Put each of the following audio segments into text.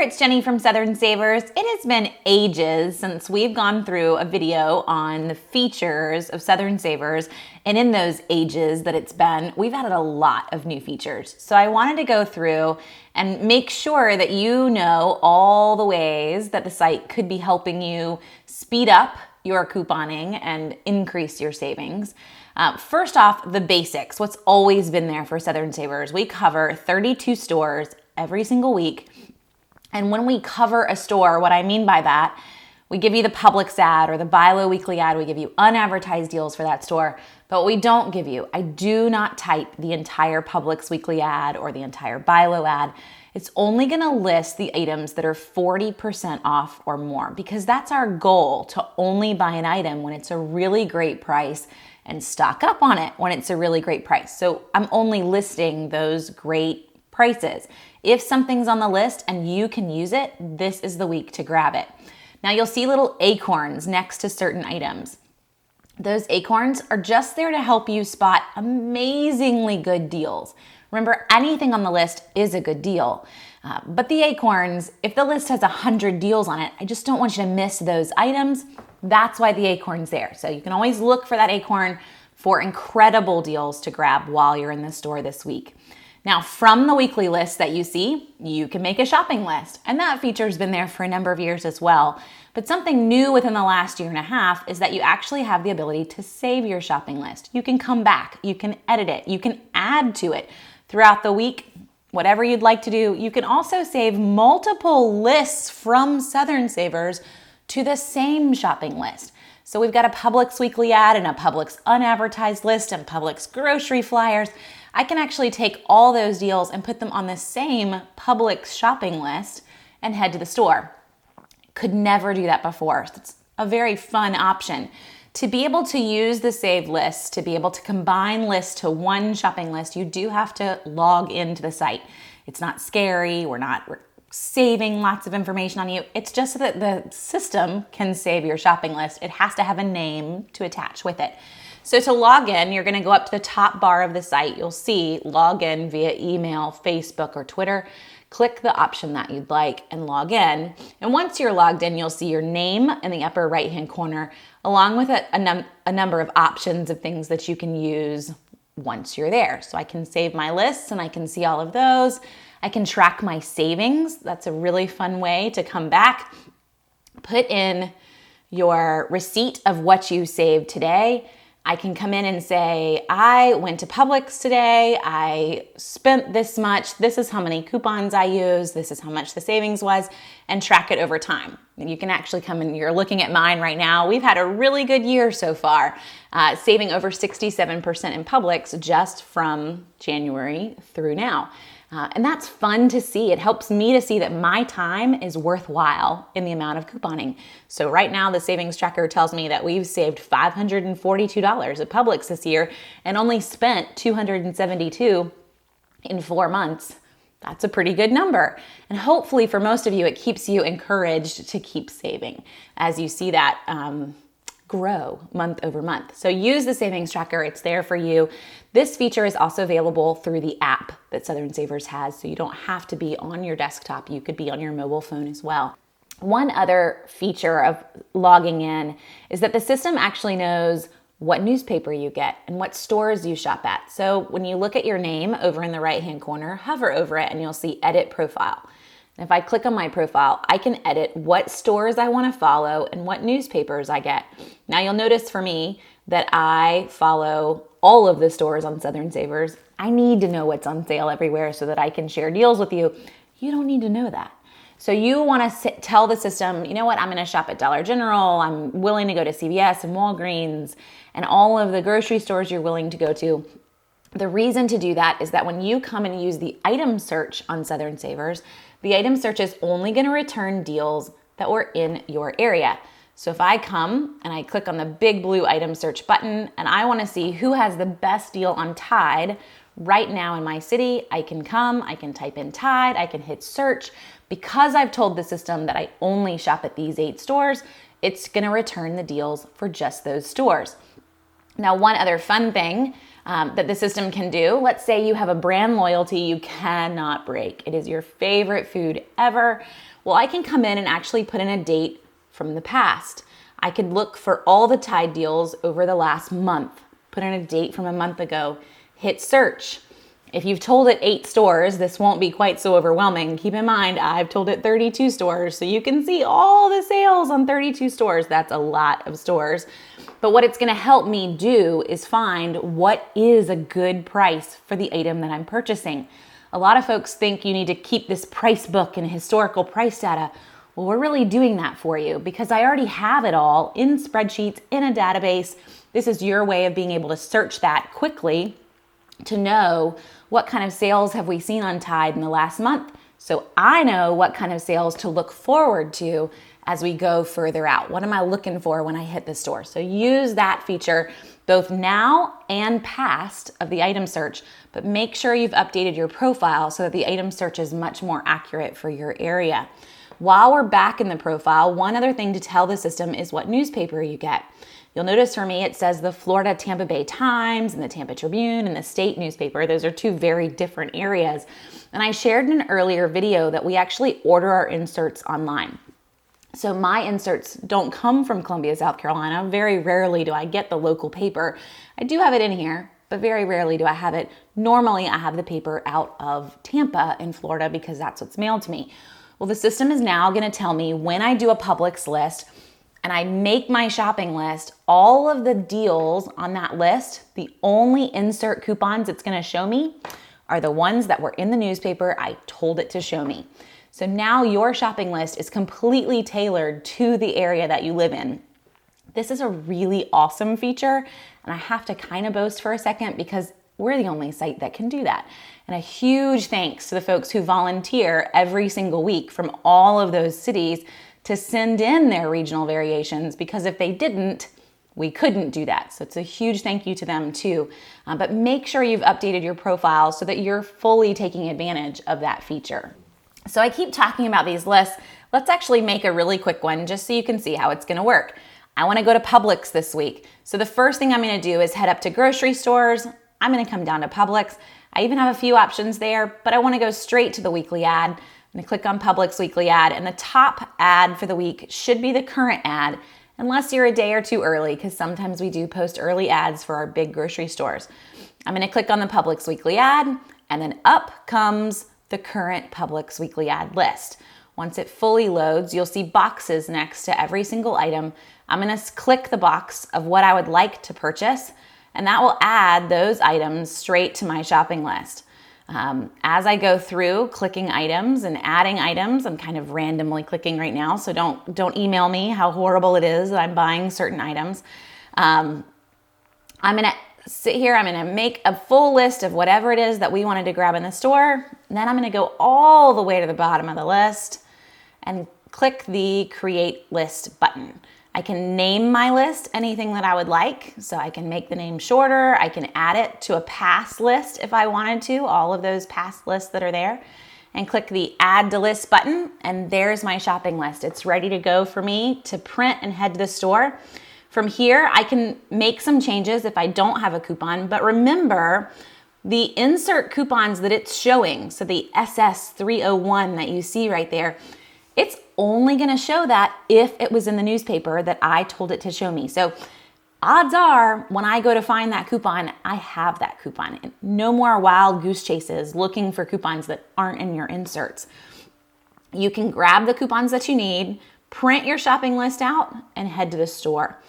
it's Jenny from Southern Savers. It has been ages since we've gone through a video on the features of Southern Savers, and in those ages that it's been, we've added a lot of new features. So I wanted to go through and make sure that you know all the ways that the site could be helping you speed up your couponing and increase your savings. First off, the basics, what's always been there for Southern Savers. We cover 32 stores every single week. And when we cover a store, what I mean by that, we give you the Publix ad or the Buy Low Weekly ad. We give you unadvertised deals for that store. But what we don't give you, I do not type the entire Publix Weekly ad or the entire Buy Low ad. It's only going to list the items that are 40% off or more, because that's our goal, to only buy an item when it's a really great price and stock up on it when it's a really great price. So I'm only listing those great prices. If something's on the list and you can use it, this is the week to grab it. Now you'll see little acorns next to certain items. Those acorns are just there to help you spot amazingly good deals. Remember, anything on the list is a good deal. But the acorns, if the list has 100 deals on it, I just don't want you to miss those items. That's why the acorn's there. So you can always look for that acorn for incredible deals to grab while you're in the store this week. Now, from the weekly list that you see, you can make a shopping list, and that feature's been there for a number of years as well. But something new within the last year and a half is that you actually have the ability to save your shopping list. You can come back, you can edit it, you can add to it throughout the week, whatever you'd like to do. You can also save multiple lists from Southern Savers to the same shopping list. So we've got a Publix weekly ad and a Publix unadvertised list and Publix grocery flyers. I can actually take all those deals and put them on the same Publix shopping list and head to the store. Could never do that before. It's a very fun option. To be able to use the saved lists, to be able to combine lists to one shopping list, you do have to log into the site. It's not scary. We're not saving lots of information on you. It's just so that the system can save your shopping list. It has to have a name to attach with it. So to log in, you're going to go up to the top bar of the site. You'll see log in via email, Facebook, or Twitter. Click the option that you'd like and log in. And once you're logged in, you'll see your name in the upper right-hand corner, along with a number of options of things that you can use once you're there. So I can save my lists and I can see all of those. I can track my savings. That's a really fun way to come back. Put in your receipt of what you saved today. I can come in and say, I went to Publix today, I spent this much, this is how many coupons I used, this is how much the savings was, and track it over time. And you can actually come in, you're looking at mine right now. We've had a really good year so far, saving over 67% in Publix just from January through now. And that's fun to see. It helps me to see that my time is worthwhile in the amount of couponing. So right now, the savings tracker tells me that we've saved $542 at Publix this year and only spent $272 in 4 months. That's a pretty good number. And hopefully for most of you, it keeps you encouraged to keep saving as you see that grow month over month. So use the savings tracker. It's there for you. This feature is also available through the app that Southern Savers has, so you don't have to be on your desktop. You could be on your mobile phone as well. One other feature of logging in is that the system actually knows what newspaper you get and what stores you shop at. So when you look at your name over in the right-hand corner, hover over it and you'll see Edit Profile. And if I click on my profile, I can edit what stores I want to follow and what newspapers I get. Now you'll notice for me that I follow all of the stores on Southern Savers. I need to know what's on sale everywhere so that I can share deals with you. You don't need to know that. So you want to tell the system, you know what, I'm going to shop at Dollar General. I'm willing to go to CVS and Walgreens and all of the grocery stores you're willing to go to. The reason to do that is that when you come and use the item search on Southern Savers, the item search is only going to return deals that were in your area. So if I come and I click on the big blue item search button and I want to see who has the best deal on Tide right now in my city, I can come, I can type in Tide, I can hit search. Because I've told the system that I only shop at these 8 stores, it's going to return the deals for just those stores. Now, one other fun thing that the system can do. Let's say you have a brand loyalty you cannot break. It is your favorite food ever. Well, I can come in and actually put in a date from the past. I could look for all the Tide deals over the last month, put in a date from a month ago, hit search. If you've told it 8 stores, this won't be quite so overwhelming. Keep in mind, I've told it 32 stores, so you can see all the sales on 32 stores. That's a lot of stores. But what it's gonna help me do is find what is a good price for the item that I'm purchasing. A lot of folks think you need to keep this price book and historical price data. Well, we're really doing that for you because I already have it all in spreadsheets, in a database. This is your way of being able to search that quickly to know what kind of sales have we seen on Tide in the last month. So I know what kind of sales to look forward to as we go further out. What am I looking for when I hit the store? So use that feature both now and past of the item search, but make sure you've updated your profile so that the item search is much more accurate for your area. While we're back in the profile, one other thing to tell the system is what newspaper you get. You'll notice for me, it says the Florida Tampa Bay Times and the Tampa Tribune and the state newspaper. Those are 2 very different areas. And I shared in an earlier video that we actually order our inserts online. So my inserts don't come from Columbia, South Carolina. Very rarely do I get the local paper. I do have it in here, but very rarely do I have it. Normally I have the paper out of Tampa in Florida because that's what's mailed to me. Well, the system is now gonna tell me when I do a Publix list and I make my shopping list, all of the deals on that list, the only insert coupons it's gonna show me are the ones that were in the newspaper I told it to show me. So now your shopping list is completely tailored to the area that you live in. This is a really awesome feature, and I have to kind of boast for a second because we're the only site that can do that. And a huge thanks to the folks who volunteer every single week from all of those cities to send in their regional variations, because if they didn't, we couldn't do that. So it's a huge thank you to them too. But make sure you've updated your profile so that you're fully taking advantage of that feature. So I keep talking about these lists. Let's actually make a really quick one just so you can see how it's gonna work. I wanna go to Publix this week. So the first thing I'm gonna do is head up to grocery stores. I'm gonna come down to Publix. I even have a few options there, but I wanna go straight to the weekly ad. I'm gonna click on Publix weekly ad, and the top ad for the week should be the current ad, unless you're a day or 2 early, because sometimes we do post early ads for our big grocery stores. I'm gonna click on the Publix weekly ad, and then up comes the current Publix weekly ad list. Once it fully loads, you'll see boxes next to every single item. I'm gonna click the box of what I would like to purchase, and that will add those items straight to my shopping list. As I go through clicking items and adding items, I'm kind of randomly clicking right now, so don't email me how horrible it is that I'm buying certain items. I'm gonna sit here, I'm gonna make a full list of whatever it is that we wanted to grab in the store. And then I'm gonna go all the way to the bottom of the list and click the Create List button. I can name my list anything that I would like. So I can make the name shorter. I can add it to a past list if I wanted to, all of those past lists that are there, and click the Add to List button. And there's my shopping list. It's ready to go for me to print and head to the store. From here, I can make some changes if I don't have a coupon, but remember the insert coupons that it's showing, so the SS301 that you see right there, it's only gonna show that if it was in the newspaper that I told it to show me. So odds are when I go to find that coupon, I have that coupon. And no more wild goose chases looking for coupons that aren't in your inserts. You can grab the coupons that you need, print your shopping list out, and head to the store.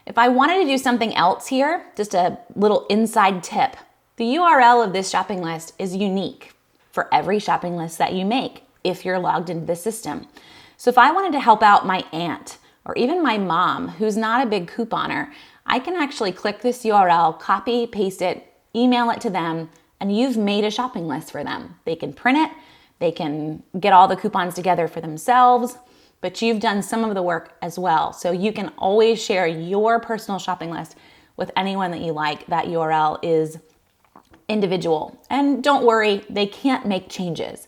If I wanted to do something else here, just a little inside tip, the URL of this shopping list is unique for every shopping list that you make if you're logged into the system. So if I wanted to help out my aunt or even my mom, who's not a big couponer, I can actually click this URL, copy, paste it, email it to them, and you've made a shopping list for them. They can print it, they can get all the coupons together for themselves, but you've done some of the work as well. So you can always share your personal shopping list with anyone that you like. That URL is individual. And don't worry, they can't make changes.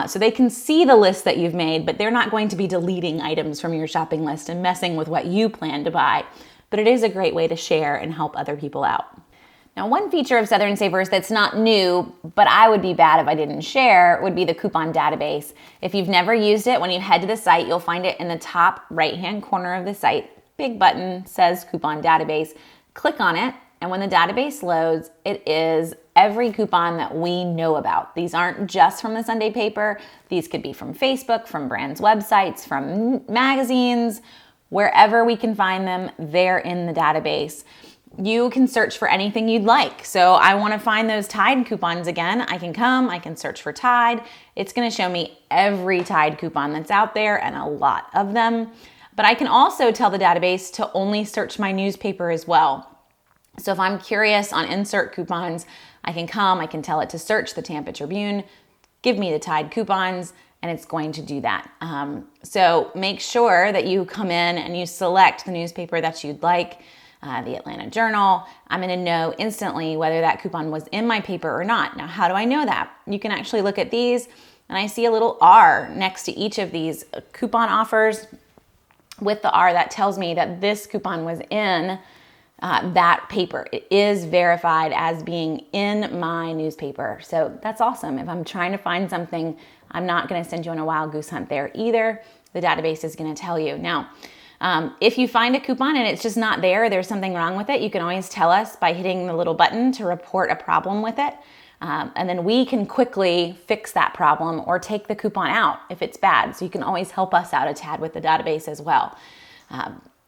So they can see the list that you've made, but they're not going to be deleting items from your shopping list and messing with what you plan to buy. But it is a great way to share and help other people out. Now, one feature of Southern Savers that's not new, but I would be bad if I didn't share, would be the coupon database. If you've never used it, when you head to the site, you'll find it in the top right-hand corner of the site. Big button says coupon database. Click on it, and when the database loads, it is every coupon that we know about. These aren't just from the Sunday paper. These could be from Facebook, from brands' websites, from magazines, wherever we can find them, they're in the database. You can search for anything you'd like. So I want to find those Tide coupons again. I can search for Tide. It's going to show me every Tide coupon that's out there and a lot of them. But I can also tell the database to only search my newspaper as well. So if I'm curious on insert coupons, I can tell it to search the Tampa Tribune, give me the Tide coupons, and it's going to do that. So make sure that you come in and you select the newspaper that you'd like. The Atlanta Journal. I'm going to know instantly whether that coupon was in my paper or not. Now, how do I know that? You can actually look at these, and I see a little R next to each of these coupon offers. With the R, that tells me that this coupon was in that paper. It is verified as being in my newspaper. So that's awesome. If I'm trying to find something, I'm not going to send you on a wild goose hunt there either. The database is going to tell you. Now, if you find a coupon and it's just not there's something wrong with it, you can always tell us by hitting the little button to report a problem with it. And then we can quickly fix that problem or take the coupon out if it's bad. So you can always help us out a tad with the database as well.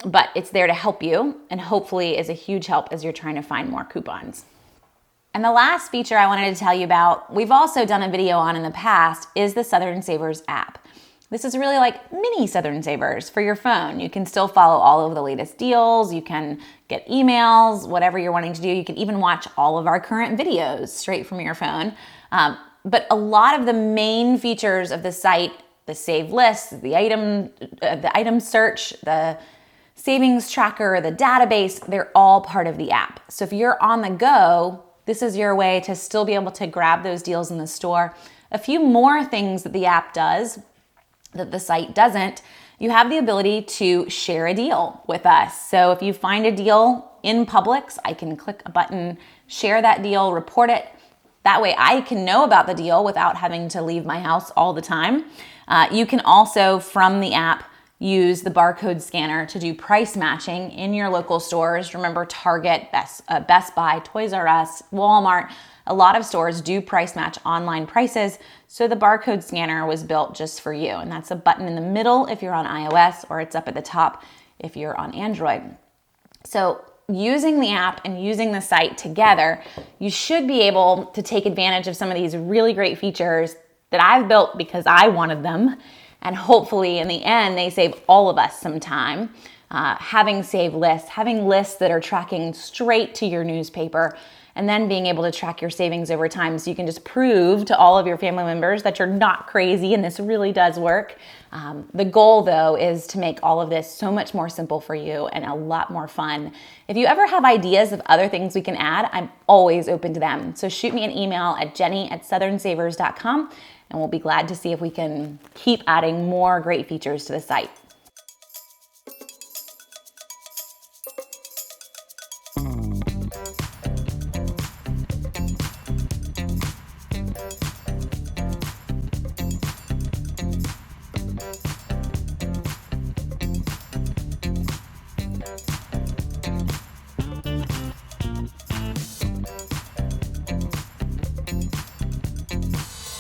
But it's there to help you and hopefully is a huge help as you're trying to find more coupons. And the last feature I wanted to tell you about, we've also done a video on in the past, is the Southern Savers app. This is really like mini Southern Savers for your phone. You can still follow all of the latest deals. You can get emails, whatever you're wanting to do. You can even watch all of our current videos straight from your phone. But a lot of the main features of the site, the save lists, the item search, the savings tracker, the database, they're all part of the app. So if you're on the go, this is your way to still be able to grab those deals in the store. A few more things that the app does that the site doesn't, you have the ability to share a deal with us. So if you find a deal in Publix, I can click a button, share that deal, report it. That way I can know about the deal without having to leave my house all the time. You can also, from the app, use the barcode scanner to do price matching in your local stores. Remember, Target, Best Buy, Toys R Us, Walmart, a lot of stores do price match online prices, so the barcode scanner was built just for you. And that's a button in the middle if you're on iOS, or it's up at the top if you're on Android. So using the app and using the site together, you should be able to take advantage of some of these really great features that I've built because I wanted them. And hopefully in the end, they save all of us some time. Having save lists, having lists that are tracking straight to your newspaper, and then being able to track your savings over time so you can just prove to all of your family members that you're not crazy and this really does work. The goal, though, is to make all of this so much more simple for you and a lot more fun. If you ever have ideas of other things we can add, I'm always open to them. So shoot me an email at jenny@southernsavers.com, and we'll be glad to see if we can keep adding more great features to the site.